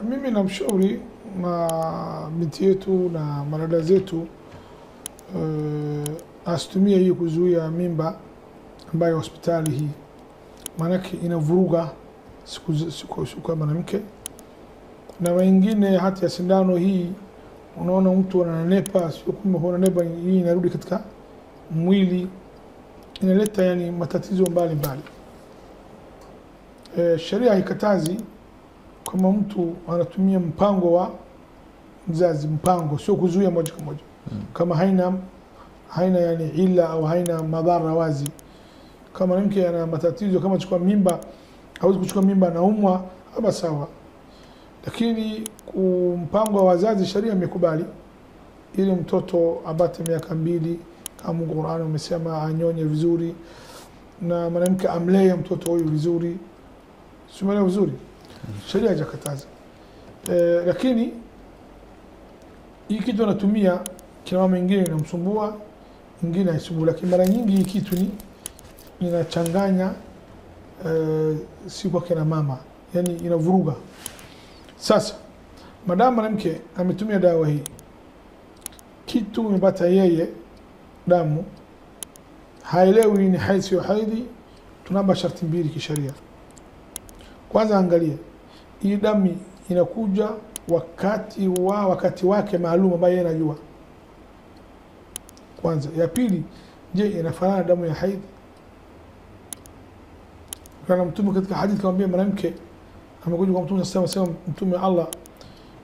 Mimi namshauri na binti yetu na madada zetu asitumie hii kuzuia mimba ambayo hospitali hii, maanake inavuruga siku ya mwanamke. Na wengine hata ya sindano hii, unaona mtu ananepa, sio kama ananepa, hii inarudi katika mwili, inaleta yani matatizo mbalimbali. Sheria haikatazi kama mtu anatumia mpango wa mzazi, mpango sio kuzuia moja kwa moja, kama haina yani ila au haina madhara wazi. Kama mwanamke ana matatizo kama kuchukua mimba, hawezi kuchukua mimba, anaumwa, haba sawa. Lakini mpango wa wazazi, sheria imekubali ili mtoto abate miaka 2 kama Qur'an umesema anyonye vizuri, na mwanamke amlee mtoto huyo vizuri, sio vizuri. Sheria haijakataza. Lakini hii kitu anatumia kina mama wengine inamsumbua, wengine haisumbui, lakini mara nyingi hii kitu ni inachanganya si kwa kina mama, yani inavuruga. Sasa madam mwanamke ametumia dawa hii, kitu imepata yeye damu, haelewi ni haidhi sio haidhi, tunamba sharti mbili kisheria. Kwanza angalia hii damu inakuja wakati wake maalum ambaye yeye anajua. Kwanza. Ya pili, je, inafanana damu ya haidhi? Kana Mtume katika hadithi kamwambia mwanamke, amekuja kwa Mtume sema Mtume Allah,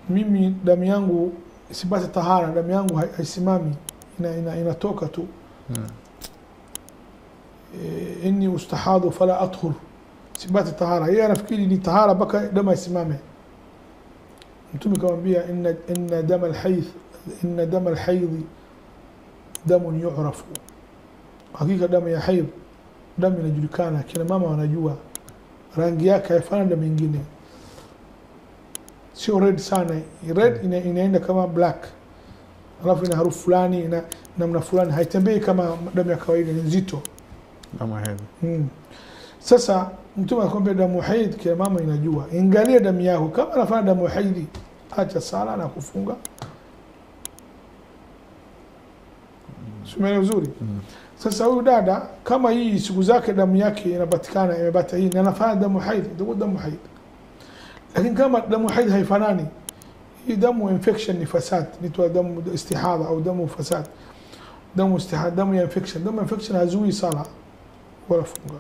mimi damu yangu isipate tahara, damu yangu haisimami, inatoka tu. Inni ustahadhu fala athur, sipate tahara. Yeye anafikiri ni tahara mpaka damu isimame. Mtume kamwambia inna dama al-hayd damun yu'rafu, hakika damu ya haidh damu inajulikana, kina mama wanajua rangi yake haifanani na mengine, sio red sana. Red inaenda kama black, alafu ina harufu fulani, ina namna fulani, haitembei kama damu ya kawaida, ni nzito damu ya haidh. Sasa Mtume akwambia damu haidh kina mama inajua, angalia damu yako, kama anafanya damu haidh acha sala na kufunga. Sio vizuri. Sasa huyu dada kama hii siku zake damu yake inapatikana imepata hii na anafanya damu haidh, ndio damu haidh. Lakini kama damu haidh haifanani, hii damu infection ni fasad, ni damu istihadha au damu fasad. Damu istihadha, damu ya infection, damu infection hazui sala wala funga.